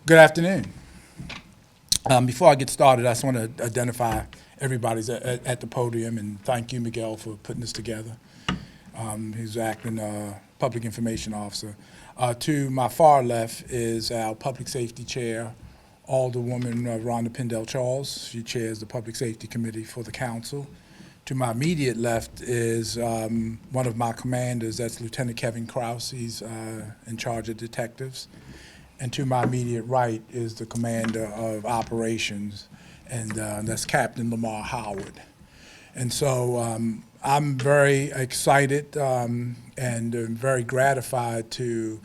Good afternoon. Before I get started, I just want to identify everybody's at the podium and thank you, Miguel, for putting this together. He's acting public information officer. To my far left is our public safety chair, Alderwoman Rhonda Pendell Charles. She chairs the Public Safety Committee for the council. To my immediate left is one of my commanders, that's Lieutenant Kevin Krause. He's in charge of detectives. And to my immediate right is the commander of operations, and that's Captain Lamar Howard. And so I'm very excited and very gratified to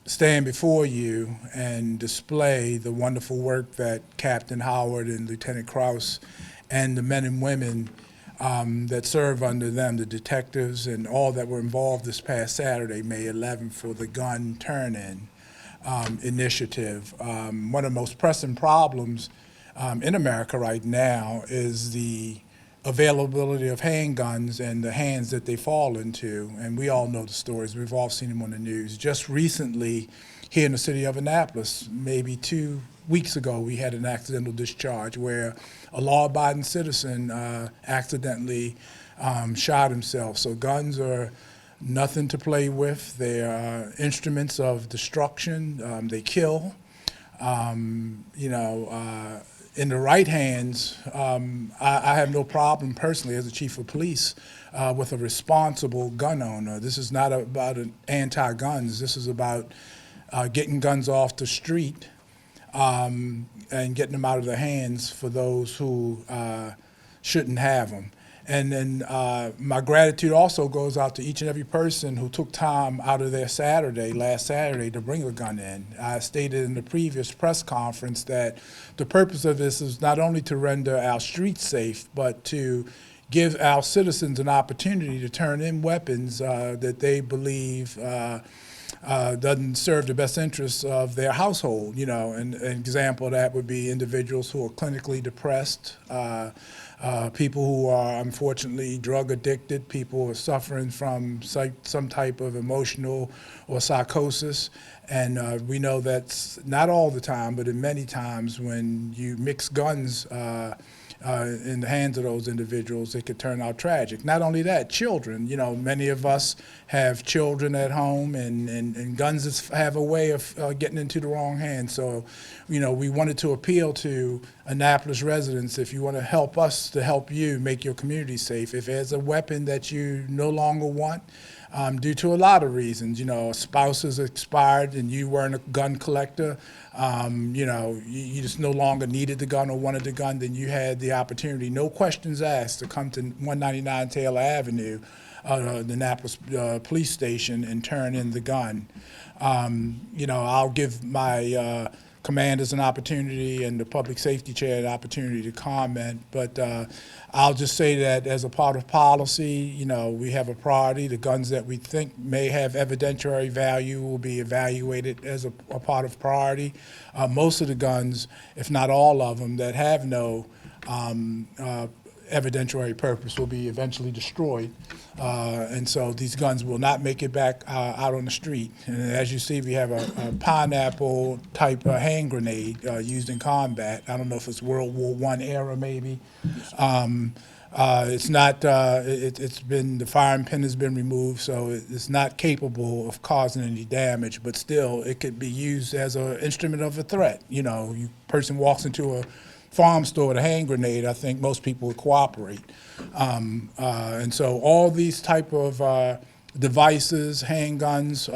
stand before you and display the wonderful work that Captain Howard and Lieutenant Krause and the men and women that serve under them, the detectives and all that were involved this past Saturday, May 11th, for the gun turn-in initiative. One of the most pressing problems in America right now is the availability of handguns and the hands that they fall into, and we all know the stories. We've all seen them on the news. Just recently, here in the city of Annapolis, maybe 2 weeks ago, we had an accidental discharge where a law-abiding citizen accidentally shot himself. So guns are nothing to play with. They are instruments of destruction. They kill. In the right hands, I have no problem personally as a chief of police with a responsible gun owner. This is not about anti-guns. This is about getting guns off the street and getting them out of the hands for those who shouldn't have them. And then my gratitude also goes out to each and every person who took time out of their last Saturday, to bring a gun in. I stated in the previous press conference that the purpose of this is not only to render our streets safe, but to give our citizens an opportunity to turn in weapons that they believe doesn't serve the best interests of their household. An example of that would be individuals who are clinically depressed, people who are unfortunately drug addicted, people who are suffering from some type of emotional or psychosis. And we know that's not all the time, but in many times when you mix guns in the hands of those individuals, it could turn out tragic. Not only that, children. Many of us have children at home, and guns have a way of getting into the wrong hands. So, we wanted to appeal to Annapolis residents: if you want to help us to help you make your community safe, if there's a weapon that you no longer want, due to a lot of reasons, a spouse is expired and you weren't a gun collector, you just no longer needed the gun or wanted the gun, then you had the opportunity, no questions asked, to come to 199 Taylor Avenue, the Annapolis police station, and turn in the gun. I'll give my commanders an opportunity and the public safety chair an opportunity to comment, but I'll just say that as a part of policy, we have a priority. The guns that we think may have evidentiary value will be evaluated as a part of priority. Most of the guns, if not all of them, that have no evidentiary purpose will be eventually destroyed. And so these guns will not make it back out on the street. And as you see, we have a pineapple type hand grenade used in combat. I don't know if it's World War I era maybe. It's not, the firing pin has been removed, so it's not capable of causing any damage, but still it could be used as an instrument of a threat. Person walks into a farm store with a hand grenade, I think most people would cooperate. And so all these type of devices, handguns,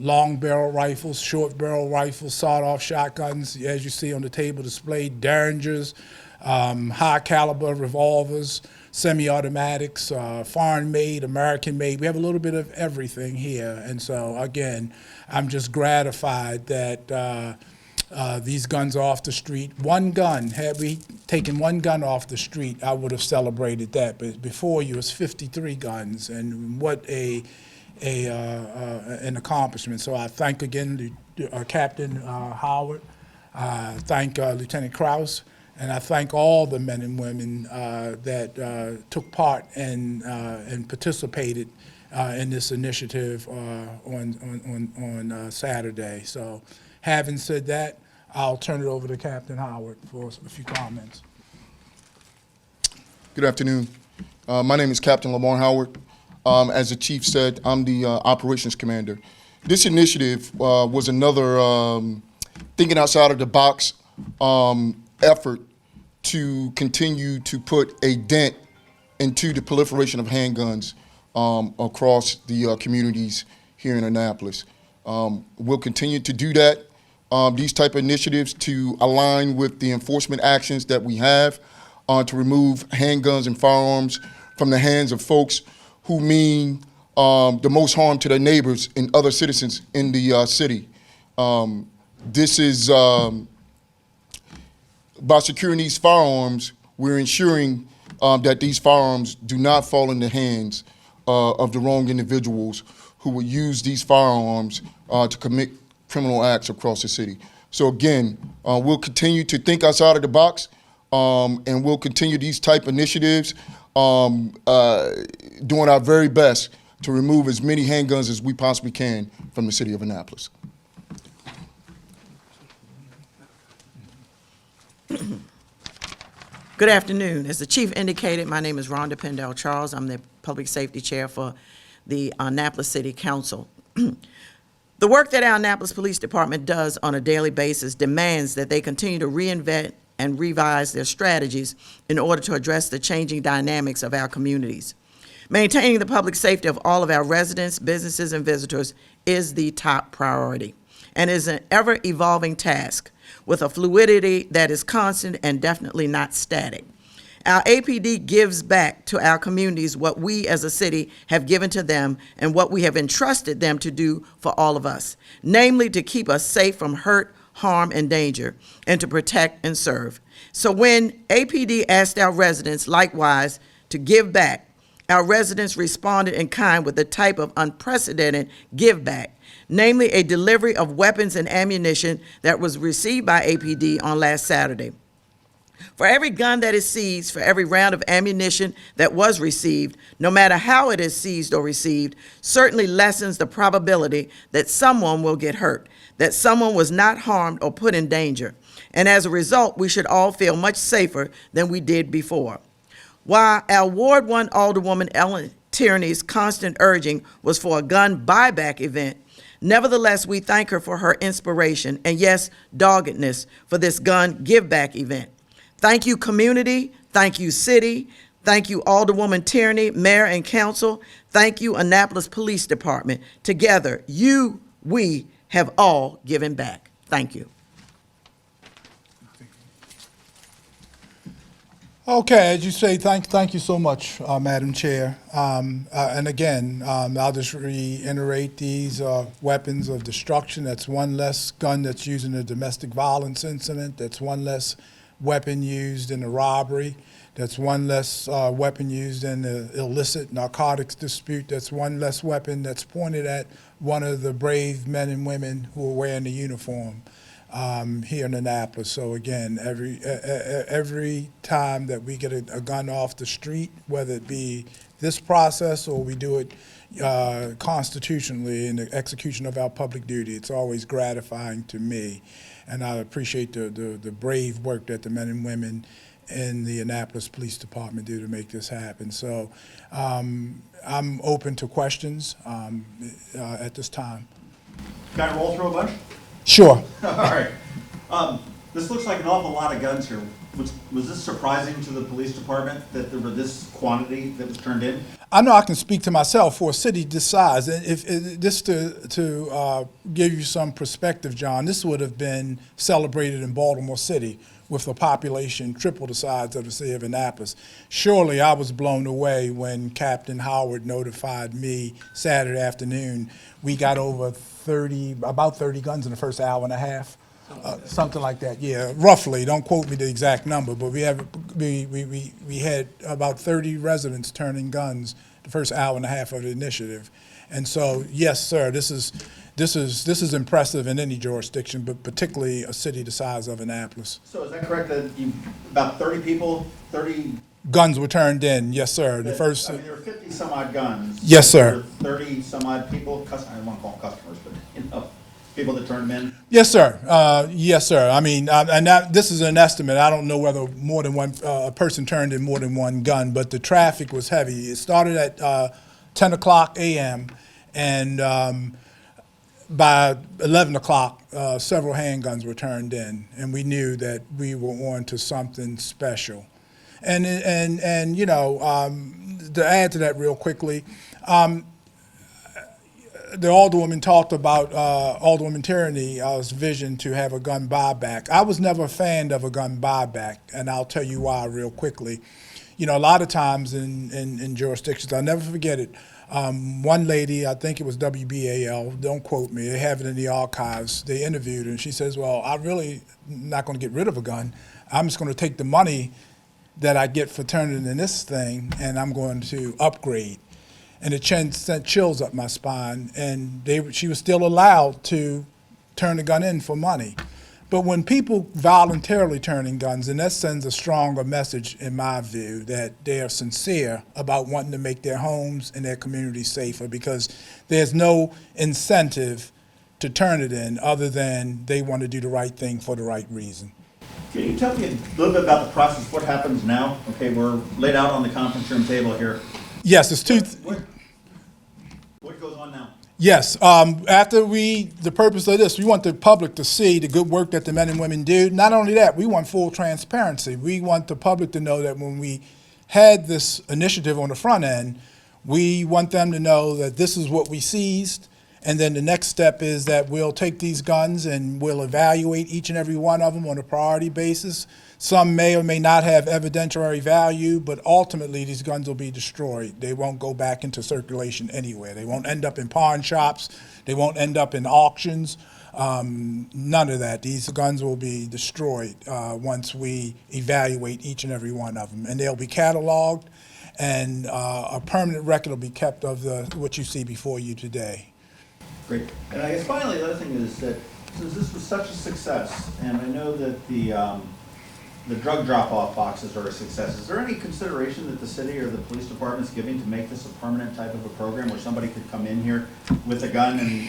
long barrel rifles, short barrel rifles, sawed-off shotguns, as you see on the table displayed, Derringers, high caliber revolvers, semi-automatics, foreign-made, American-made. We have a little bit of everything here. And so again, I'm just gratified that these guns are off the street. One gun, had we taken one gun off the street, I would have celebrated that. But before you, it was 53 guns, and what an accomplishment. So I thank again Captain Howard, thank Lieutenant Krause, and I thank all the men and women that took part and participated in this initiative on Saturday. So Having said that, I'll turn it over to Captain Howard for a few comments. Good afternoon. My name is Captain Lamar Howard. As the chief said, I'm the operations commander. This initiative was another thinking outside of the box effort to continue to put a dent into the proliferation of handguns across the communities here in Annapolis. We'll continue to do that, these type of initiatives to align with the enforcement actions that we have to remove handguns and firearms from the hands of folks who mean the most harm to their neighbors and other citizens in the city. This is, by securing these firearms, we're ensuring that these firearms do not fall in the hands of the wrong individuals who will use these firearms to commit criminal acts across the city. So again, we'll continue to think outside of the box, and we'll continue these type initiatives, doing our very best to remove as many handguns as we possibly can from the city of Annapolis. Good afternoon. As the chief indicated, my name is Rhonda Pendell Charles. I'm the public safety chair for the Annapolis City Council. The work that our Annapolis Police Department does on a daily basis demands that they continue to reinvent and revise their strategies in order to address the changing dynamics of our communities. Maintaining the public safety of all of our residents, businesses, and visitors is the top priority and is an ever-evolving task with a fluidity that is constant and definitely not static. Our APD gives back to our communities what we as a city have given to them and what we have entrusted them to do for all of us, namely to keep us safe from hurt, harm, and danger, and to protect and serve. So when APD asked our residents likewise to give back, our residents responded in kind with the type of unprecedented give back, namely a delivery of weapons and ammunition that was received by APD on last Saturday. For every gun that is seized, for every round of ammunition that was received, no matter how it is seized or received, certainly lessens the probability that someone will get hurt, that someone was not harmed or put in danger. And as a result, we should all feel much safer than we did before. While our Ward 1 Alderwoman Ellen Tierney's constant urging was for a gun buyback event, nevertheless, we thank her for her inspiration and, yes, doggedness for this gun give-back event. Thank you, community. Thank you, city. Thank you, Alderwoman Tierney, mayor and council. Thank you, Annapolis Police Department. Together, we have all given back. Thank you. Okay, as you say, thank you so much, Madam Chair. And again, I'll just reiterate these weapons of destruction. That's one less gun that's used in a domestic violence incident. That's one less weapon used in a robbery. That's one less weapon used in the illicit narcotics dispute. That's one less weapon that's pointed at one of the brave men and women who are wearing the uniform here in Annapolis. So again, every time that we get a gun off the street, whether it be this process or we do it constitutionally in the execution of our public duty, it's always gratifying to me. And I appreciate the brave work that the men and women in the Annapolis Police Department do to make this happen. So I'm open to questions at this time. Can I roll through a bunch? Sure. All right. This looks like an awful lot of guns here. Was this surprising to the police department that there were this quantity that was turned in? I know I can speak to myself for a city this size. If just to give you some perspective, John, this would have been celebrated in Baltimore City with a population triple the size of the city of Annapolis. Surely I was blown away when Captain Howard notified me Saturday afternoon. We got about 30 guns in the first hour and a half. Something like that, yeah, roughly. Don't quote me the exact number, but we had about 30 residents turning guns the first hour and a half of the initiative, and so yes, sir, this is impressive in any jurisdiction, but particularly a city the size of Annapolis. So is that correct that about 30 guns were turned in? Yes, sir. There were 50 some odd guns. Yes, sir. 30 some odd people. I don't want to call them customers, but people that turned them in? Yes, sir. Yes, sir. I mean, and this is an estimate. I don't know whether more than one a person turned in more than one gun, but the traffic was heavy. It started at 10 o'clock a.m. and by 11 o'clock, several handguns were turned in, and we knew that we were on to something special. And you know, to add to that real quickly, the Alderwoman talked about Alderwoman Tierney's vision to have a gun buyback. I was never a fan of a gun buyback, and I'll tell you why real quickly. You know, a lot of times in jurisdictions, I'll never forget it, one lady, I think it was WBAL, don't quote me, they have it in the archives, they interviewed her, and she says, well, I really not going to get rid of a gun. I'm just going to take the money that I get for turning in this thing, and I'm going to upgrade. And it sent chills up my spine, and she was still allowed to turn the gun in for money. But when people voluntarily turn in guns, and that sends a stronger message, in my view, that they are sincere about wanting to make their homes and their communities safer, because there's no incentive to turn it in other than they want to do the right thing for the right reason. Can you tell me a little bit about the process, what happens now? Okay, we're laid out on the conference room table here. Yes, it's two. What goes on now? Yes, after the purpose of this, we want the public to see the good work that the men and women do. Not only that, we want full transparency. We want the public to know that when we had this initiative on the front end, we want them to know that this is what we seized, and then the next step is that we'll take these guns and we'll evaluate each and every one of them on a priority basis. Some may or may not have evidentiary value, but ultimately these guns will be destroyed. They won't go back into circulation anywhere. They won't end up in pawn shops. They won't end up in auctions. None of that. These guns will be destroyed once we evaluate each and every one of them. And they'll be cataloged, and a permanent record will be kept of what you see before you today. Great. And I guess finally, the other thing is that since this was such a success, and I know that the drug drop-off boxes are a success, is there any consideration that the city or the police department is giving to make this a permanent type of a program where somebody could come in here with a gun and...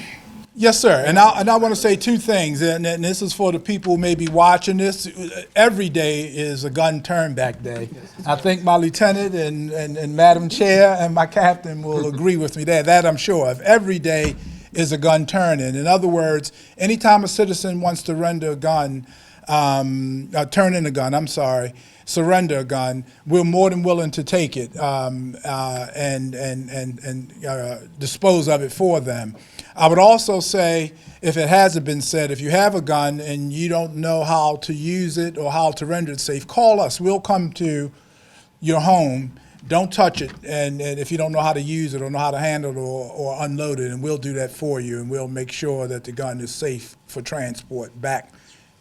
Yes, sir. And I want to say two things, and this is for the people who may be watching this. Every day is a gun turn back day. I think my lieutenant and Madam Chair and my captain will agree with me there. That I'm sure of. Every day is a gun turn-in. In other words, anytime a citizen wants to render a gun, turn in a gun, I'm sorry, surrender a gun, we're more than willing to take it and dispose of it for them. I would also say, if it hasn't been said, if you have a gun and you don't know how to use it or how to render it safe, call us. We'll come to your home. Don't touch it, and if you don't know how to use it or know how to handle it or unload it, and we'll do that for you, and we'll make sure that the gun is safe for transport back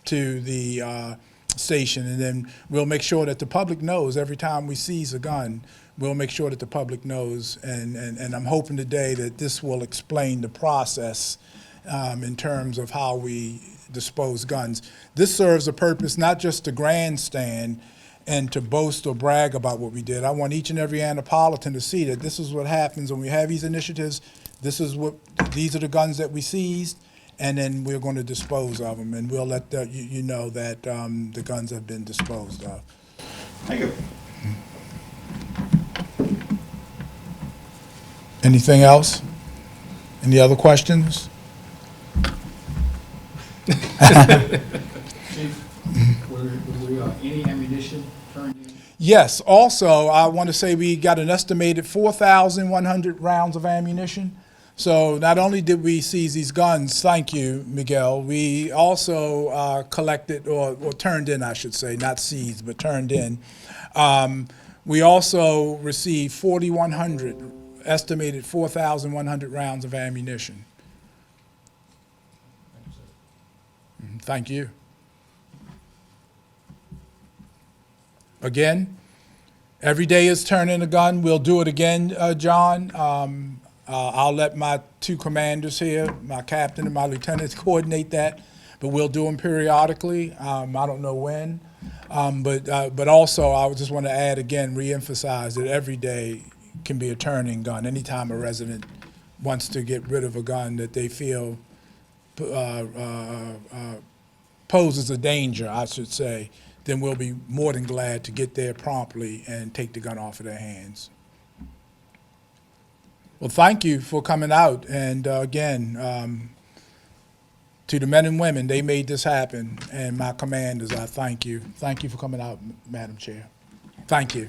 to the station. And then we'll make sure that the public knows every time we seize a gun, we'll make sure that the public knows, and I'm hoping today that this will explain the process in terms of how we dispose guns. This serves a purpose not just to grandstand and to boast or brag about what we did. I want each and every Annapolitan to see that this is what happens when we have these initiatives. These are the guns that we seized, and then we're going to dispose of them, and we'll let you know that the guns have been disposed of. Thank you. Anything else? Any other questions? Were any ammunition turned in? Yes. Also, I want to say we got an estimated 4,100 rounds of ammunition. So not only did we seize these guns, thank you, Miguel, we also collected, or turned in, I should say, not seized, but turned in. We also received 4,100, estimated 4,100 rounds of ammunition. Thank you. Again, every day is turn in a gun. We'll do it again, John. I'll let my two commanders here, my captain and my lieutenants, coordinate that, but we'll do them periodically. I don't know when, but also I just want to add again, reemphasize that every day can be a turning gun. Anytime a resident wants to get rid of a gun that they feel poses a danger, I should say, then we'll be more than glad to get there promptly and take the gun off of their hands. Well, thank you for coming out, and again, to the men and women, they made this happen, and my commanders, I thank you. Thank you for coming out, Madam Chair. Thank you.